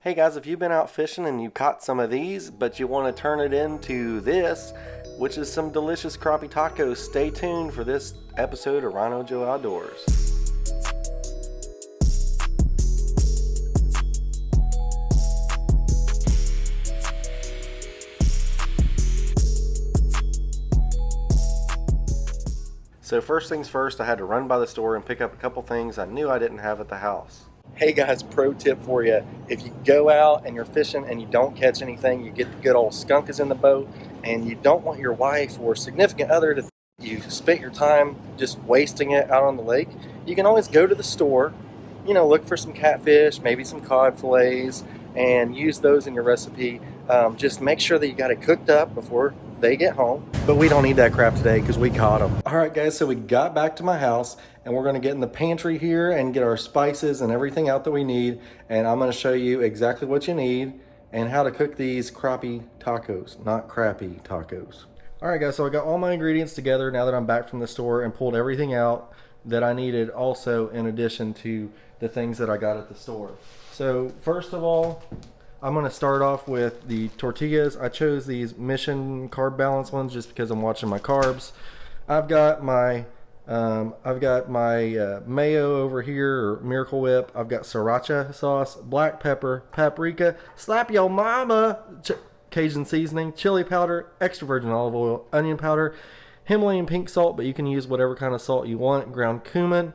Hey guys, if you've been out fishing and you caught some of these, but you want to turn it into this, which is some delicious crappie tacos, stay tuned for this episode of RHINOjoe Outdoors. So first things first, I had to run by the store and pick up a couple things I knew I didn't have at the house. Hey guys, pro tip for you. If you go out and you're fishing and you don't catch anything, you get the good old skunk is in the boat, and you don't want your wife or significant other to think you spent your time just wasting it out on the lake, you can always go to the store, look for some catfish, maybe some cod fillets, and use those in your recipe. Just make sure that you got it cooked up before they get home. But we don't need that crap today because we caught them. All right, guys, so we got back to my house and we're going to get in the pantry here and get our spices and everything out that we need. And I'm going to show you exactly what you need and how to cook these crappie tacos, not crappy tacos. All right, guys, so I got all my ingredients together now that I'm back from the store and pulled everything out that I needed also in addition to the things that I got at the store. So first of all, I'm going to start off with the tortillas. I chose these Mission carb balance ones just because I'm watching my carbs. I've got my mayo over here, or Miracle Whip. I've got sriracha sauce, black pepper, paprika, slap yo mama, Cajun seasoning, chili powder, extra virgin olive oil, onion powder, Himalayan pink salt, but you can use whatever kind of salt you want, ground cumin,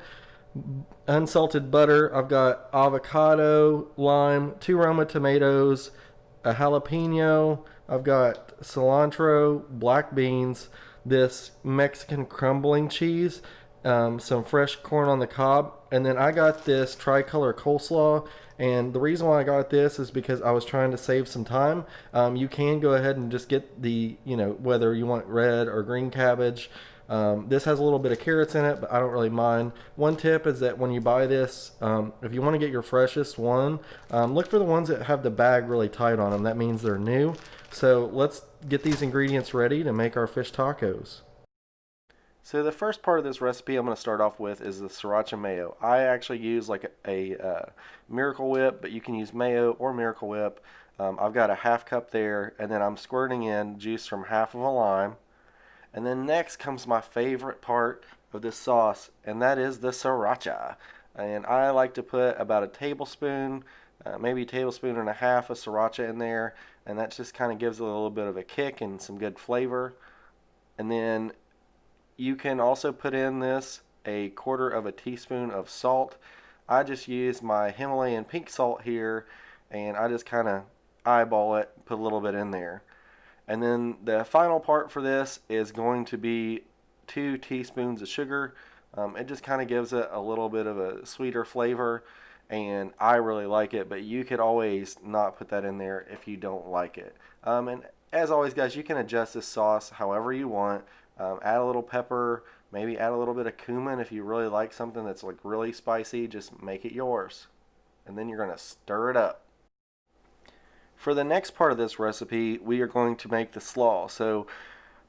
unsalted butter. I've got avocado, lime, 2 Roma tomatoes, a jalapeno. I've got cilantro, black beans, this Mexican crumbling cheese, some fresh corn on the cob, and then I got this tricolor coleslaw. And the reason why I got this is because I was trying to save some time. You can go ahead and just get the, whether you want red or green cabbage. This has a little bit of carrots in it, but I don't really mind. One tip is that when you buy this, if you want to get your freshest one, look for the ones that have the bag really tight on them. That means they're new. So let's get these ingredients ready to make our fish tacos. So the first part of this recipe I'm going to start off with is the Sriracha Mayo. I actually use like a Miracle Whip, but you can use mayo or Miracle Whip. I've got a half cup there, and then I'm squirting in juice from half of a lime. And then next comes my favorite part of this sauce, and that is the sriracha. And I like to put about a tablespoon, maybe a tablespoon and a half of sriracha in there, and that just kind of gives it a little bit of a kick and some good flavor. And then you can also put in this a quarter of a teaspoon of salt. I just use my Himalayan pink salt here, and I just kind of eyeball it, put a little bit in there. And then the final part for this is going to be 2 teaspoons of sugar. It just kind of gives it a little bit of a sweeter flavor, and I really like it, but you could always not put that in there if you don't like it. And as always, guys, you can adjust this sauce however you want. Add a little pepper, maybe add a little bit of cumin if you really like something that's like really spicy. Just make it yours. And then you're going to stir it up. For the next part of this recipe, we are going to make the slaw. So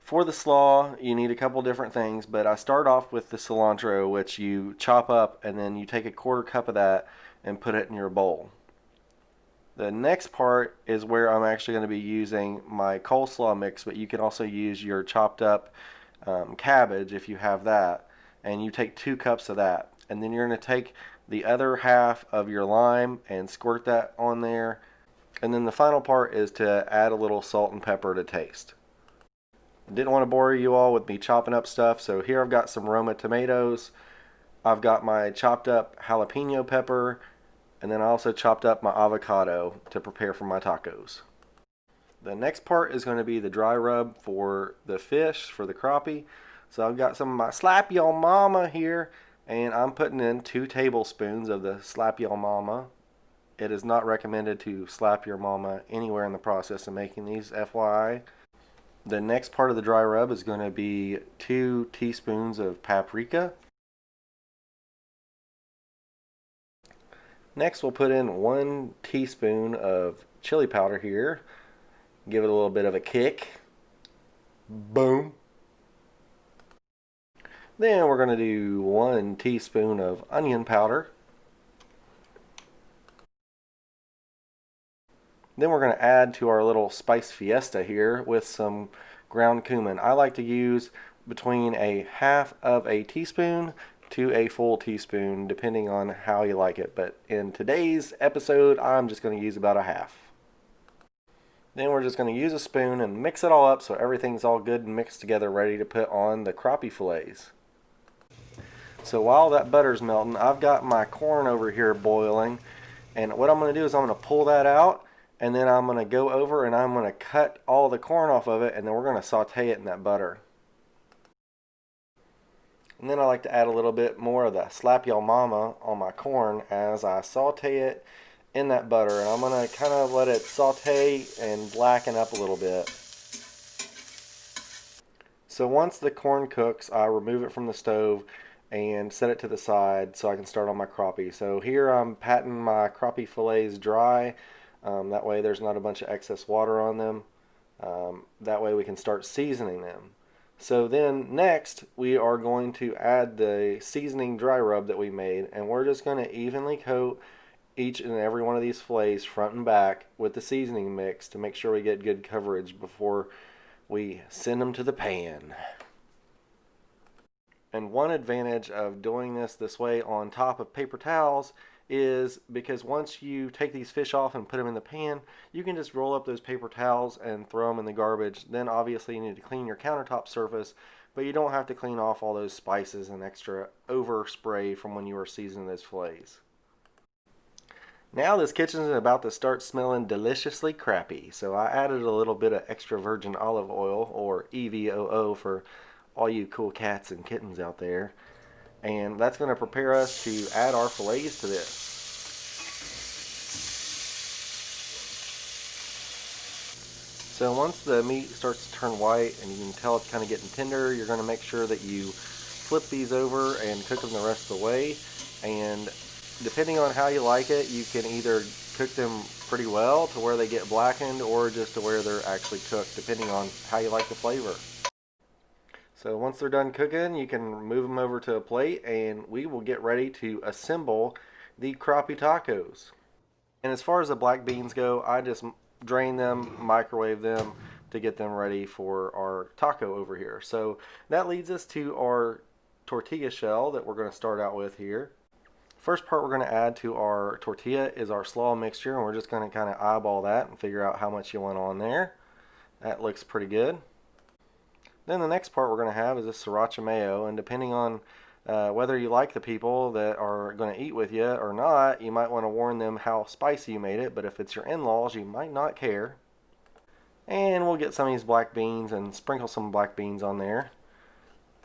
for the slaw, you need a couple different things, but I start off with the cilantro, which you chop up, and then you take a quarter cup of that and put it in your bowl. The next part is where I'm actually going to be using my coleslaw mix, but you can also use your chopped up cabbage if you have that, and you take 2 cups of that, and then you're going to take the other half of your lime and squirt that on there. And then the final part is to add a little salt and pepper to taste. Didn't want to bore you all with me chopping up stuff, so here I've got some Roma tomatoes. I've got my chopped up jalapeno pepper, and then I also chopped up my avocado to prepare for my tacos. The next part is going to be the dry rub for the fish, for the crappie. So I've got some of my slap yo mama here, and I'm putting in 2 tablespoons of the slap yo mama. It is not recommended to slap your mama anywhere in the process of making these, FYI. The next part of the dry rub is going to be 2 teaspoons of paprika. Next, we'll put in 1 teaspoon of chili powder here. Give it a little bit of a kick. Boom. Then we're going to do 1 teaspoon of onion powder. Then we're going to add to our little spice fiesta here with some ground cumin. I like to use between a half of a teaspoon to a full teaspoon, depending on how you like it. But in today's episode, I'm just going to use about a half. Then we're just going to use a spoon and mix it all up so everything's all good and mixed together, ready to put on the crappie fillets. So while that butter's melting, I've got my corn over here boiling. And what I'm going to do is I'm going to pull that out, and then I'm going to go over and I'm going to cut all the corn off of it, and then we're going to saute it in that butter. And then I like to add a little bit more of the slap your mama on my corn as I saute it in that butter. And I'm going to kind of let it saute and blacken up a little bit. So once the corn cooks, I remove it from the stove and set it to the side so I can start on my crappie. So here I'm patting my crappie fillets dry. That way there's not a bunch of excess water on them. That way we can start seasoning them. So then next we are going to add the seasoning dry rub that we made, and we're just going to evenly coat each and every one of these fillets front and back with the seasoning mix to make sure we get good coverage before we send them to the pan. And one advantage of doing this way on top of paper towels is because once you take these fish off and put them in the pan, you can just roll up those paper towels and throw them in the garbage. Then obviously you need to clean your countertop surface, but you don't have to clean off all those spices and extra overspray from when you were seasoning those fillets. Now this kitchen is about to start smelling deliciously crappy, so I added a little bit of extra virgin olive oil, or EVOO for all you cool cats and kittens out there. And that's going to prepare us to add our fillets to this. So once the meat starts to turn white and you can tell it's kind of getting tender, you're going to make sure that you flip these over and cook them the rest of the way. And depending on how you like it, you can either cook them pretty well to where they get blackened, or just to where they're actually cooked, depending on how you like the flavor. So once they're done cooking, you can move them over to a plate, and we will get ready to assemble the crappie tacos. And as far as the black beans go, I just drain them, microwave them to get them ready for our taco over here. So that leads us to our tortilla shell that we're going to start out with here. First part we're going to add to our tortilla is our slaw mixture, and we're just going to kind of eyeball that and figure out how much you want on there. That looks pretty good. Then the next part we're going to have is this Sriracha Mayo, and depending on whether you like the people that are going to eat with you or not, you might want to warn them how spicy you made it, but if it's your in-laws, you might not care. And we'll get some of these black beans and sprinkle some black beans on there.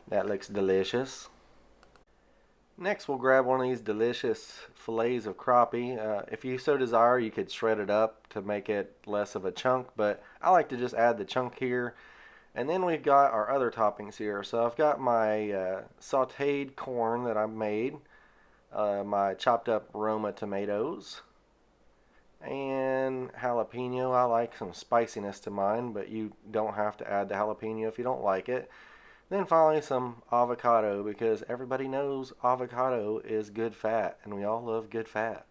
That looks delicious. Next we'll grab one of these delicious fillets of crappie. If you so desire, you could shred it up to make it less of a chunk, but I like to just add the chunk here. And then we've got our other toppings here. So I've got my sautéed corn that I've made, my chopped up Roma tomatoes, and jalapeno. I like some spiciness to mine, but you don't have to add the jalapeno if you don't like it. Then finally some avocado, because everybody knows avocado is good fat, and we all love good fat.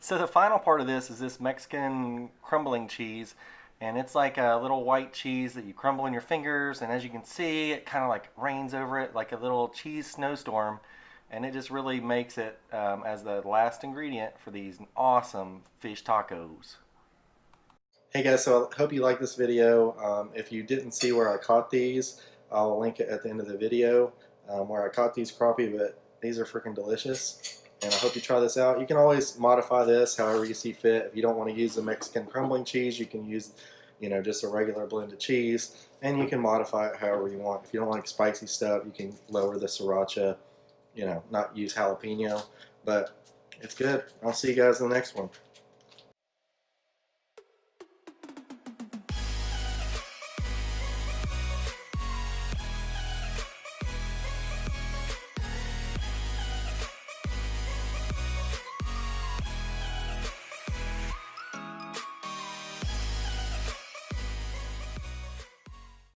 So the final part of this is this Mexican crumbling cheese. And it's like a little white cheese that you crumble in your fingers, and as you can see, it kind of like rains over it like a little cheese snowstorm, and it just really makes it as the last ingredient for these awesome fish tacos. Hey guys, so I hope you like this video. If you didn't see where I caught these, I'll link it at the end of the video where I caught these crappie, but these are freaking delicious. And I hope you try this out. You can always modify this however you see fit. If you don't want to use the Mexican crumbling cheese, you can use, just a regular blended cheese. And you can modify it however you want. If you don't like spicy stuff, you can lower the sriracha, not use jalapeno. But it's good. I'll see you guys in the next one.